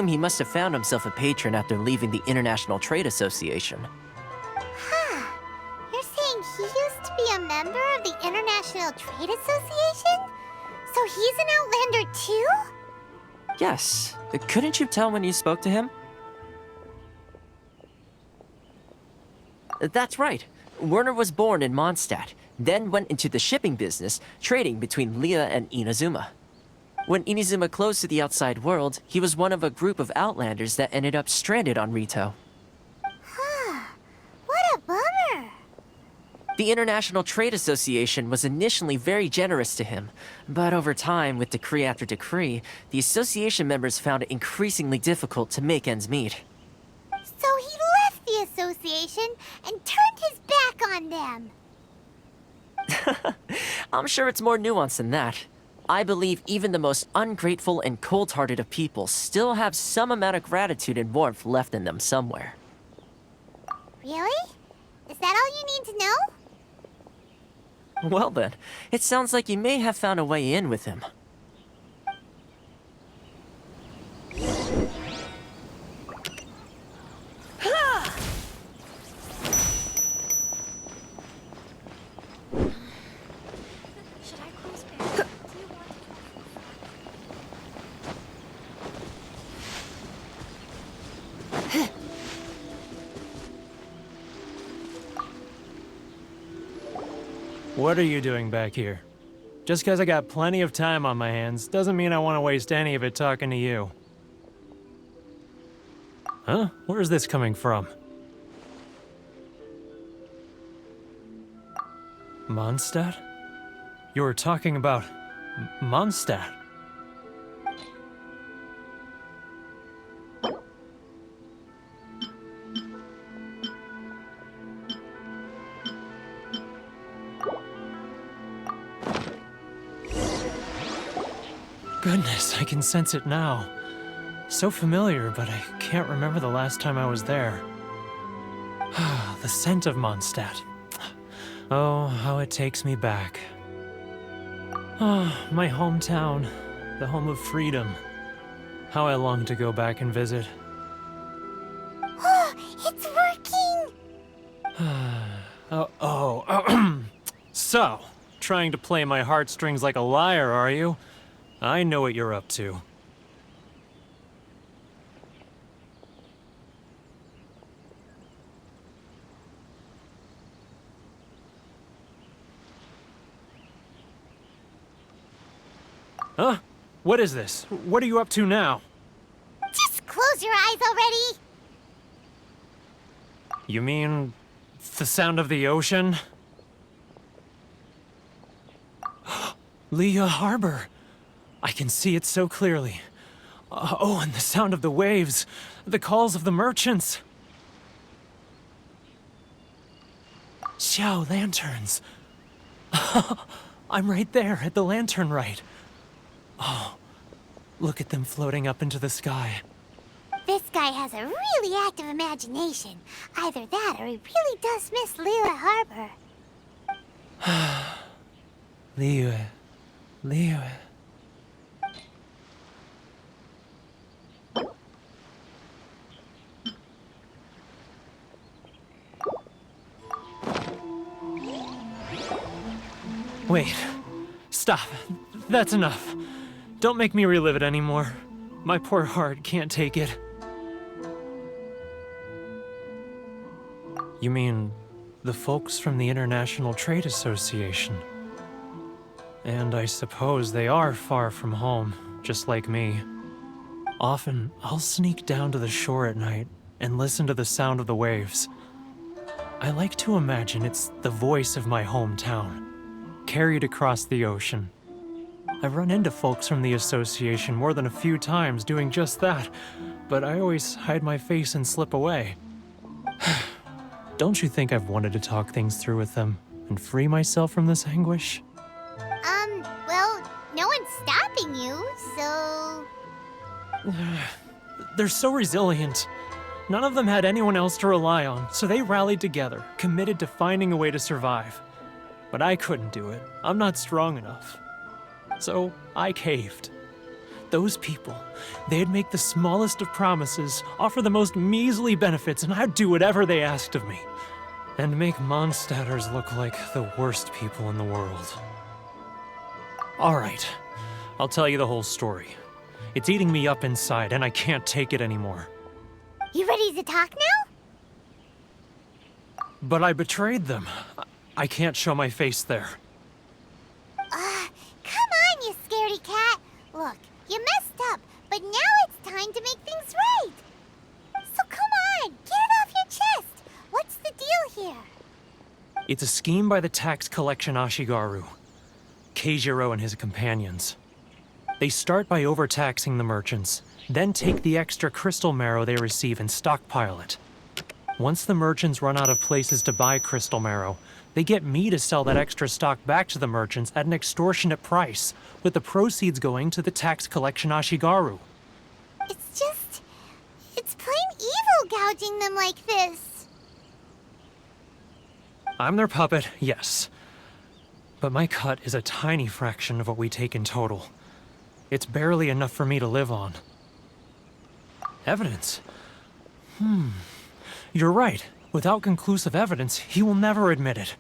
He must have found himself a patron after leaving the International Trade Association. Huh. You're saying he used to be a member of the International Trade Association? So he's an Outlander too? Yes. Couldn't you tell when you spoke to him? That's right. Werner was born in Mondstadt, then went into the shipping business, trading between Lea and Inazuma. When Inazuma closed to the outside world, he was one of a group of Outlanders that ended up stranded on Rito. Huh. What a bummer. The International Trade Association was initially very generous to him, but over time, with decree after decree, the association members found it increasingly difficult to make ends meet. So he left the association and turned his back on them. I'm sure it's more nuanced than that. I believe even the most ungrateful and cold-hearted of people still have some amount of gratitude and warmth left in them somewhere. Really? Is that all you need to know? Well then, it sounds like you may have found a way in with him. What are you doing back here? Just because I got plenty of time on my hands doesn't mean I want to waste any of it talking to you. Huh? Where's this coming from? Mondstadt? You were talking about Mondstadt. Goodness, I can sense it now. So familiar, but I can't remember the last time I was there. The scent of Mondstadt. Oh, how it takes me back. Oh, my hometown, the home of freedom. How I long to go back and visit. Oh, it's working! So, trying to play my heartstrings like a liar, are you? I know what you're up to. Huh? What is this? What are you up to now? Just close your eyes already! You mean the sound of the ocean? Lea Harbor. I can see it so clearly. Oh, and the sound of the waves, the calls of the merchants. Xiao lanterns. I'm right there at the lantern right. Oh, look at them floating up into the sky. This guy has a really active imagination. Either that or he really does miss Lea Harbor. Lea. Wait. Stop. That's enough. Don't make me relive it anymore. My poor heart can't take it. You mean the folks from the International Trade Association? And I suppose they are far from home, just like me. Often, I'll sneak down to the shore at night and listen to the sound of the waves. I like to imagine it's the voice of my hometown, carried across the ocean. I've run into folks from the association more than a few times doing just that, but I always hide my face and slip away. Don't you think I've wanted to talk things through with them and free myself from this anguish? Well, no one's stopping you, so... They're so resilient. None of them had anyone else to rely on, so they rallied together, committed to finding a way to survive. But I couldn't do it. I'm not strong enough. So I caved. Those people, they'd make the smallest of promises, offer the most measly benefits, and I'd do whatever they asked of me. And make Mondstadters look like the worst people in the world. Alright, I'll tell you the whole story. It's eating me up inside, and I can't take it anymore. You ready to talk now? But I betrayed them. I can't show my face there. Come on, you scaredy cat. Look, you messed up, but now it's time to make things right. So come on, get it off your chest. What's the deal here? It's a scheme by the tax collection Ashigaru, Keijiro and his companions. They start by overtaxing the merchants, then take the extra crystal marrow they receive and stockpile it. Once the merchants run out of places to buy crystal marrow, they get me to sell that extra stock back to the merchants at an extortionate price, with the proceeds going to the tax collection Ashigaru. It's plain evil gouging them like this. I'm their puppet, yes. But my cut is a tiny fraction of what we take in total. It's barely enough for me to live on. Evidence? You're right. Without conclusive evidence, he will never admit it.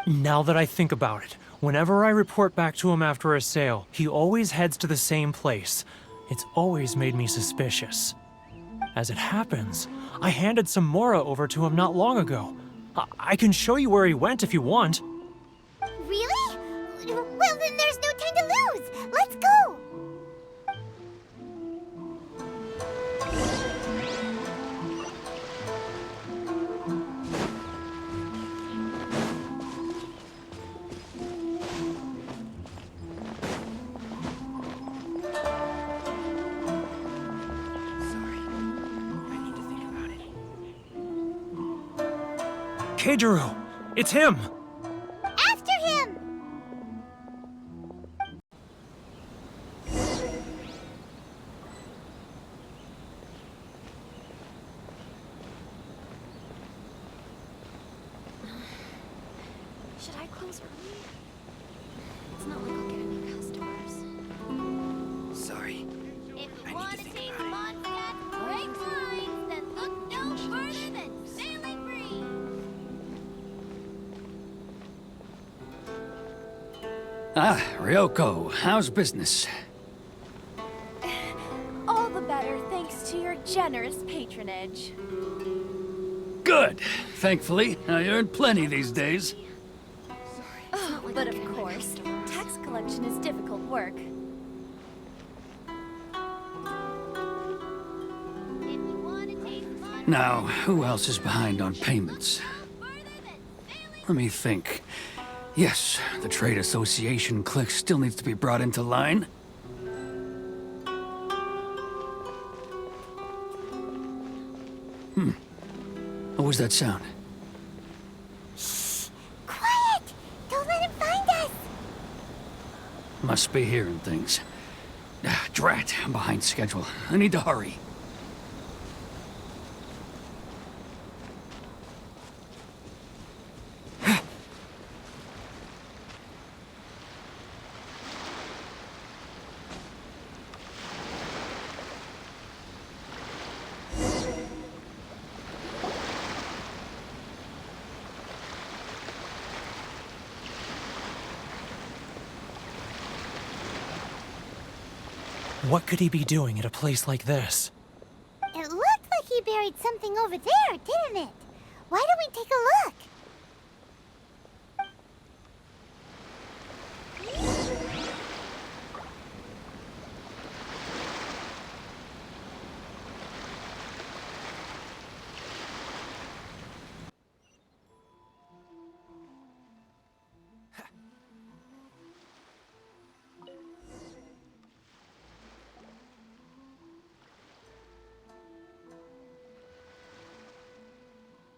Now that I think about it, whenever I report back to him after a sale, he always heads to the same place. It's always made me suspicious. As it happens, I handed some Mora over to him not long ago. I can show you where he went if you want. Really? Well, then there's no time to lose. Let's go. Keijiro! It's him! After him! Should I close early? It's not like I'll get any customers. Sorry. If you I want need to to think see about Mondstadt break lines, then look no further than Sailing Free. Ah, Ryoko, how's business? All the better thanks to your generous patronage. Good. Thankfully, I earn plenty these days. But of course, tax collection is difficult work. If you want to taste Mondstadt, Now, who else is behind on payments? further than Sailing Let me think. Yes, the Trade Association clique still needs to be brought into line. What was that sound? Quiet! Don't let him find us! Must be hearing things. Ah, drat, I'm behind schedule. I need to hurry. What could he be doing at a place like this? It looked like he buried something over there, didn't it? Why don't we take a look?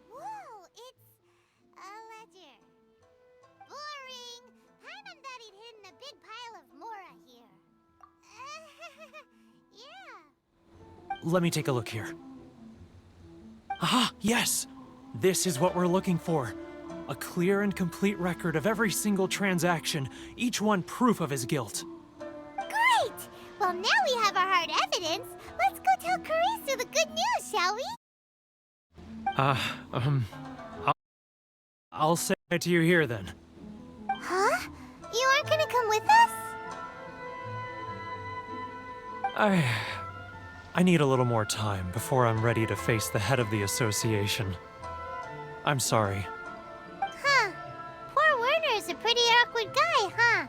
Whoa, it's a ledger. Boring. Paimon thought he'd hidden a big pile of Mora here. Yeah. Let me take a look here. Ah, yes! This is what we're looking for. A clear and complete record of every single transaction, each one proof of his guilt. Great! Well, now we have our hard evidence. Let's go tell Karisu the good news, shall we? I'll say it to you here then. Huh? You aren't gonna come with us? I need a little more time before I'm ready to face the head of the association. I'm sorry. Huh. Poor Werner's a pretty awkward guy, huh?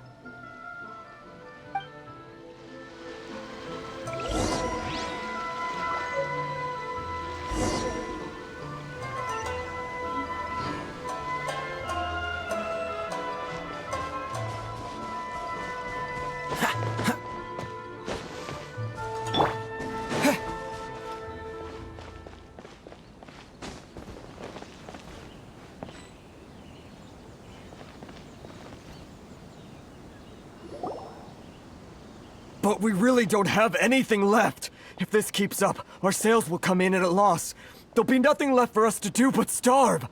But we really don't have anything left. If this keeps up, our sales will come in at a loss. There'll be nothing left for us to do but starve.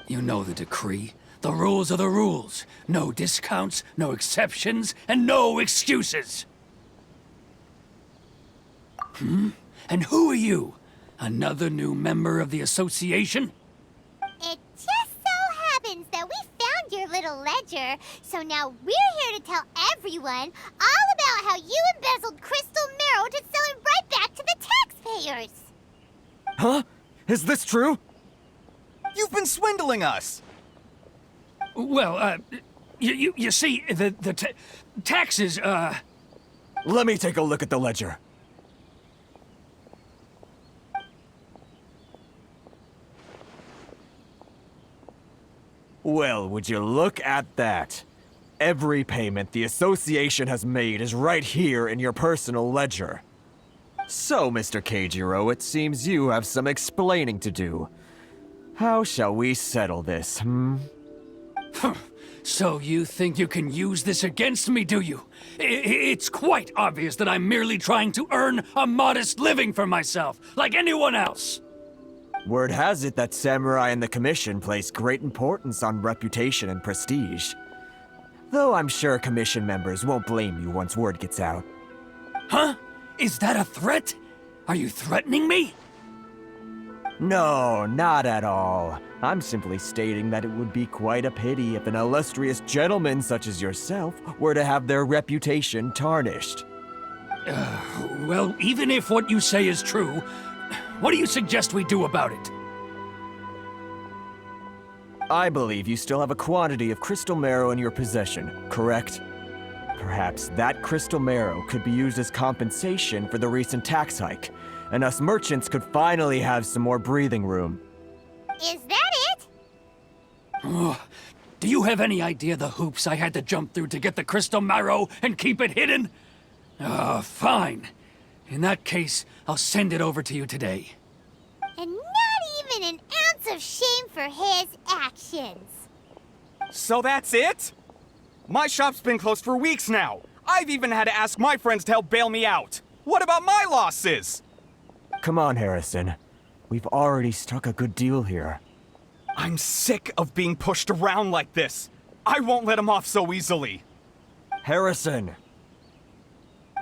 You know the decree. The rules are the rules. No discounts, no exceptions, and no excuses. And who are you? Another new member of the association? It just so happens that we found your little ledger, so now we're here to tell everyone all about how you embezzled crystal marrow to sell it right back to the taxpayers. Huh? Is this true? You've been swindling us! Well, you see, the taxes, Let me take a look at the ledger. Well, would you look at that? Every payment the association has made is right here in your personal ledger. So, Mr. Keijiro, it seems you have some explaining to do. How shall we settle this, So you think you can use this against me, do you? It's quite obvious that I'm merely trying to earn a modest living for myself, like anyone else. Word has it that Samurai and the Commission place great importance on reputation and prestige. Though I'm sure Commission members won't blame you once word gets out. Huh? Is that a threat? Are you threatening me? No, not at all. I'm simply stating that it would be quite a pity if an illustrious gentleman such as yourself were to have their reputation tarnished. Well, even if what you say is true, what do you suggest we do about it? I believe you still have a quantity of crystal marrow in your possession, correct? Perhaps that crystal marrow could be used as compensation for the recent tax hike, and us merchants could finally have some more breathing room. Is that it? Do you have any idea the hoops I had to jump through to get the crystal marrow and keep it hidden? Fine. In that case, I'll send it over to you today. And not even an ounce of shame for his actions. So that's it? My shop's been closed for weeks now. I've even had to ask my friends to help bail me out. What about my losses? Come on, Harrison. We've already struck a good deal here. I'm sick of being pushed around like this. I won't let him off so easily. Harrison!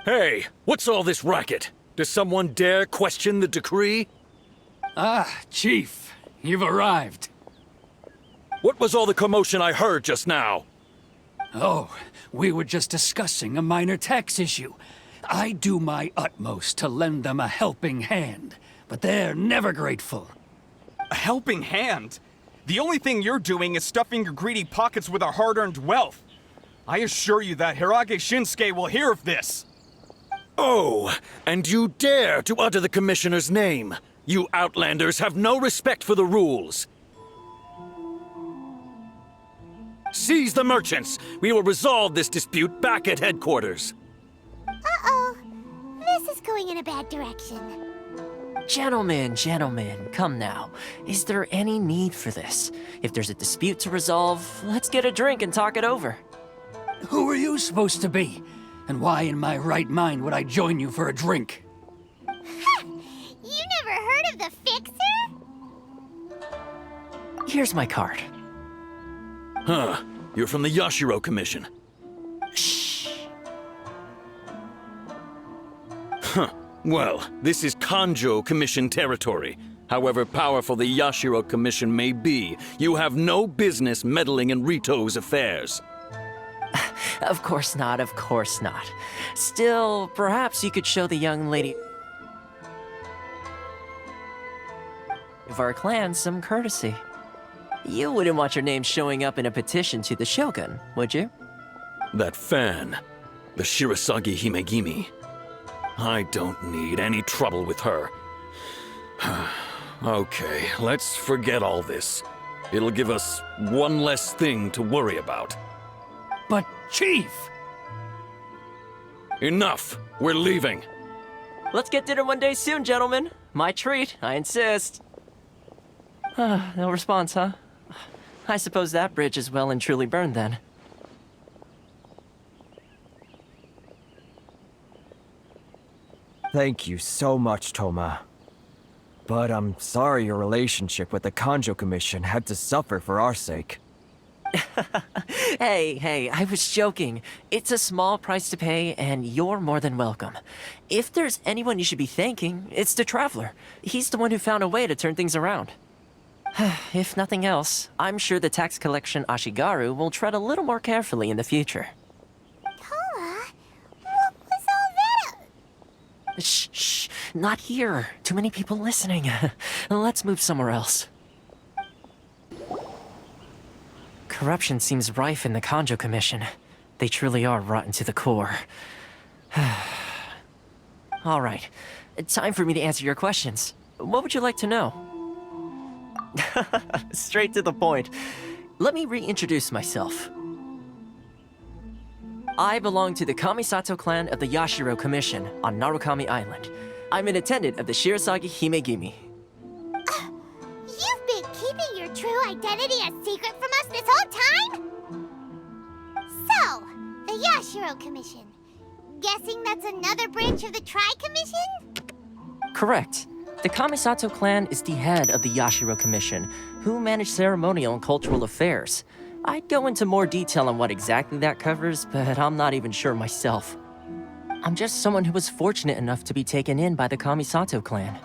Hey, what's all this racket? Does someone dare question the decree? Ah, Chief, you've arrived. What was all the commotion I heard just now? Oh, we were just discussing a minor tax issue. I do my utmost to lend them a helping hand, but they're never grateful. A helping hand? The only thing you're doing is stuffing your greedy pockets with our hard-earned wealth. I assure you that Hirage Shinsuke will hear of this. Oh, and you dare to utter the Commissioner's name. You Outlanders have no respect for the rules. Seize the merchants. We will resolve this dispute back at headquarters. Uh-oh. This is going in a bad direction. Gentlemen, come now. Is there any need for this? If there's a dispute to resolve, let's get a drink and talk it over. Who are you supposed to be? And why in my right mind would I join you for a drink? You never heard of the Fixer? Here's my card. Huh. You're from the Yashiro Commission. Shh. Huh. Well, this is Kanjo Commission territory. However powerful the Yashiro Commission may be, you have no business meddling in Rito's affairs. Of course not, of course not. Still, perhaps you could show the young lady of our clan some courtesy. You wouldn't want your name showing up in a petition to the Shogun, would you? That fan, the Shirasagi Himegimi. I don't need any trouble with her. Okay, let's forget all this. It'll give us one less thing to worry about. But, Chief! Enough! We're leaving! Let's get dinner one day soon, gentlemen. My treat, I insist. No response, huh? I suppose that bridge is well and truly burned then. Thank you so much, Toma. But I'm sorry your relationship with the Kanjo Commission had to suffer for our sake. Hey, I was joking. It's a small price to pay, and you're more than welcome. If there's anyone you should be thanking, it's the Traveler. He's the one who found a way to turn things around. If nothing else, I'm sure the tax collection Ashigaru will tread a little more carefully in the future. Toma, what was all that? Shh, not here. Too many people listening. Let's move somewhere else. Corruption seems rife in the Kanjo Commission. They truly are rotten to the core. All right, time for me to answer your questions. What would you like to know? Straight to the point. Let me reintroduce myself. I belong to the Kamisato clan of the Yashiro Commission on Narukami Island. I'm an attendant of the Shirasagi Himegimi. You've been keeping your true identity a secret from us this whole time? So, the Yashiro Commission. Guessing that's another branch of the Tri-Commission? Correct. The Kamisato clan is the head of the Yashiro Commission, who manage ceremonial and cultural affairs. I'd go into more detail on what exactly that covers, but I'm not even sure myself. I'm just someone who was fortunate enough to be taken in by the Kamisato clan.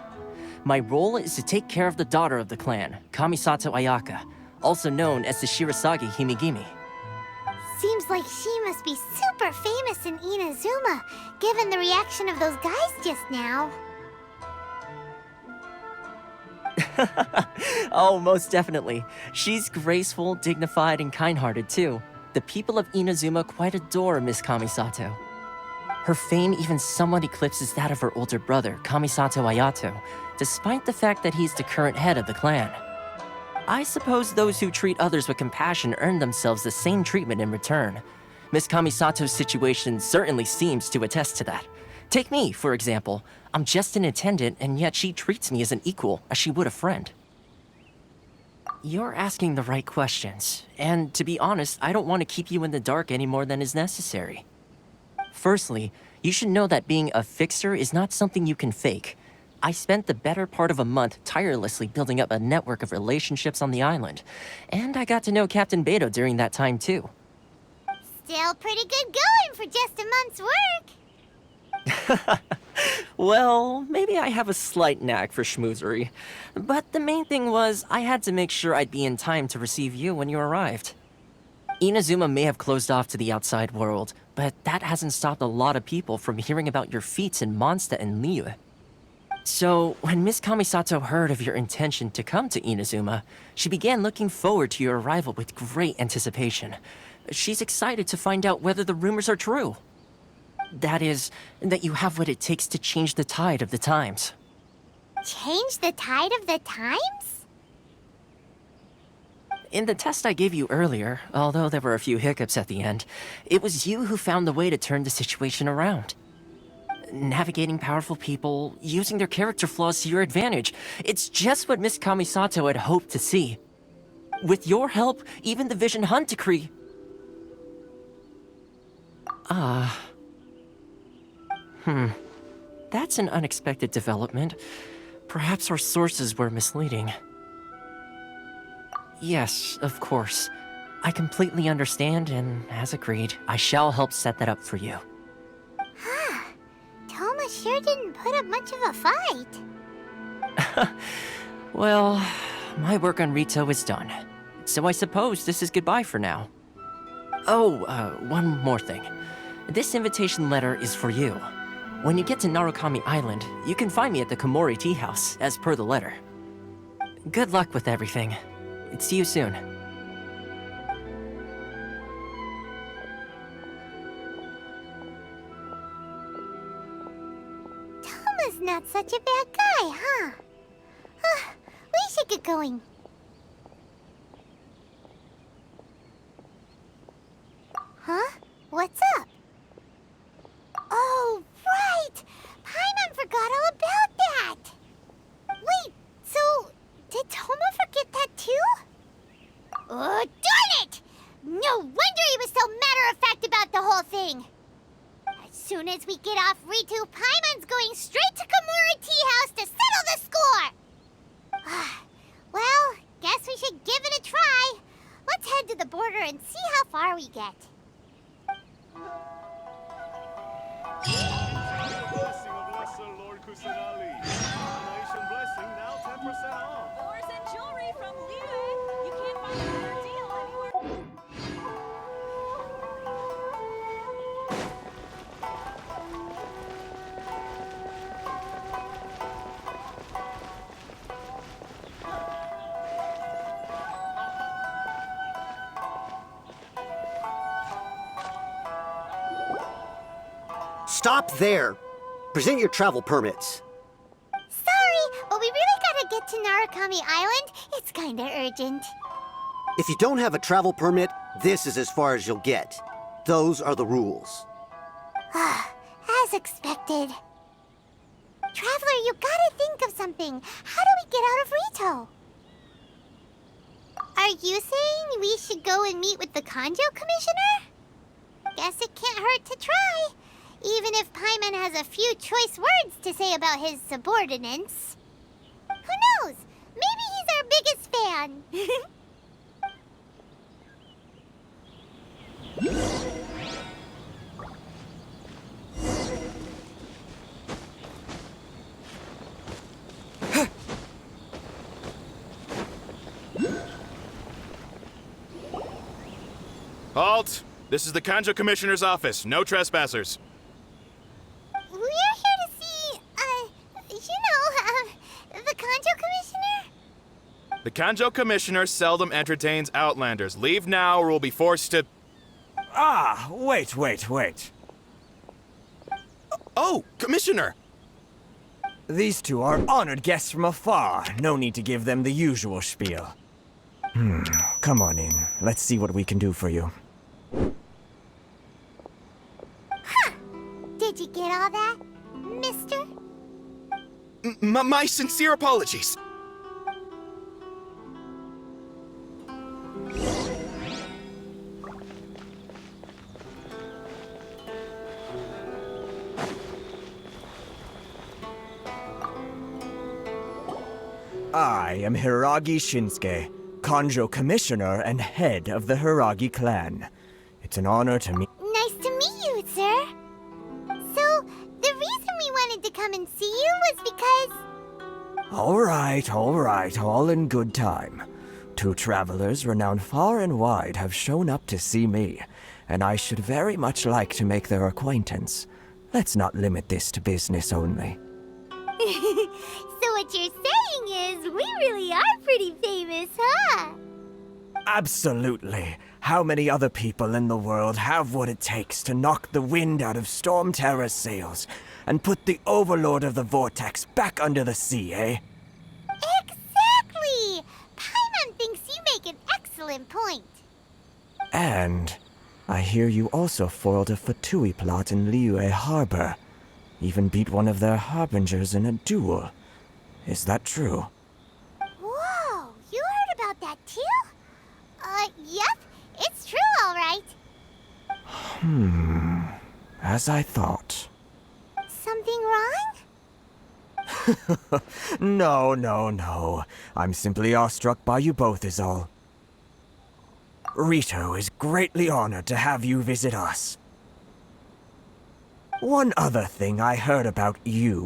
My role is to take care of the daughter of the clan, Kamisato Ayaka, also known as the Shirasagi Himegimi. Seems like she must be super famous in Inazuma, given the reaction of those guys just now. Oh, most definitely. She's graceful, dignified, and kind-hearted too. The people of Inazuma quite adore Miss Kamisato. Her fame even somewhat eclipses that of her older brother, Kamisato Ayato, despite the fact that he's the current head of the clan. I suppose those who treat others with compassion earn themselves the same treatment in return. Miss Kamisato's situation certainly seems to attest to that. Take me, for example. I'm just an attendant, and yet she treats me as an equal, as she would a friend. You're asking the right questions, and to be honest, I don't want to keep you in the dark any more than is necessary. Firstly, you should know that being a fixer is not something you can fake. I spent the better part of a month tirelessly building up a network of relationships on the island, and I got to know Captain Beto during that time too. Still pretty good going for just a month's work. Well, maybe I have a slight knack for schmoozery. But the main thing was, I had to make sure I'd be in time to receive you when you arrived. Inazuma may have closed off to the outside world, but that hasn't stopped a lot of people from hearing about your feats in Mondstadt and Liyue. So, when Miss Kamisato heard of your intention to come to Inazuma, she began looking forward to your arrival with great anticipation. She's excited to find out whether the rumors are true. That is, that you have what it takes to change the tide of the times. Change the tide of the times? In the test I gave you earlier, although there were a few hiccups at the end, it was you who found the way to turn the situation around. Navigating powerful people, using their character flaws to your advantage, it's just what Miss Kamisato had hoped to see. With your help, even the Vision Hunt decree... That's an unexpected development. Perhaps our sources were misleading. Yes, of course. I completely understand, and as agreed, I shall help set that up for you. Toma sure didn't put up much of a fight. Well, my work on Rito is done, so I suppose this is goodbye for now. Oh, one more thing. This invitation letter is for you. When you get to Narukami Island, you can find me at the Komori Tea House, as per the letter. Good luck with everything. See you soon. Toma's not such a bad guy, huh? We should get going. Huh? What's up? Oh, right! Paimon forgot all about that! Wait, so did Toma forget that too? Oh, darn it! No wonder he was so matter-of-fact about the whole thing! As soon as we get off Ritu, Paimon's going straight to Komori Tea House to settle the score! Well, guess we should give it a try. Let's head to the border and see how far we get. Blessing of Lesser Lord Kusanali. Donation blessing now 10% off. Doors and jewelry from Liu. You can't find a better deal anywhere. Stop there! Present your travel permits. Sorry, but we really gotta get to Narukami Island. It's kinda urgent. If you don't have a travel permit, this is as far as you'll get. Those are the rules. As expected. Traveler, you gotta think of something. How do we get out of Rito? Are you saying we should go and meet with the Kanjo Commissioner? Guess it can't hurt to try. Even if Paimon has a few choice words to say about his subordinates. Who knows? Maybe he's our biggest fan. Halt! This is the Kanjo Commissioner's office. No trespassers. We're here to see, the Kanjo Commissioner? The Kanjo Commissioner seldom entertains Outlanders. Leave now or we'll be forced to... Ah, wait. Oh, Commissioner! These two are honored guests from afar. No need to give them the usual spiel. Come on in. Let's see what we can do for you. Did you get all that, mister? My sincere apologies. I am Hiragi Shinsuke, Kanjo Commissioner and head of the Hiragi clan. It's an honor to meet... Nice to meet you, sir. So, the reason we wanted to come and see you was because... All right, all in good time. Two travelers renowned far and wide have shown up to see me, and I should very much like to make their acquaintance. Let's not limit this to business only. So what you're saying is, we really are pretty famous, huh? Absolutely. How many other people in the world have what it takes to knock the wind out of Storm Terror's sails and put the Overlord of the Vortex back under the sea, eh? Exactly! Paimon thinks you make an excellent point. And I hear you also foiled a Fatui plot in Liyue Harbor. Even beat one of their harbingers in a duel. Is that true? Whoa, you heard about that too? Yep, it's true, all right. As I thought. Something wrong? No. I'm simply awestruck by you both is all. Rito is greatly honored to have you visit us. One other thing I heard about you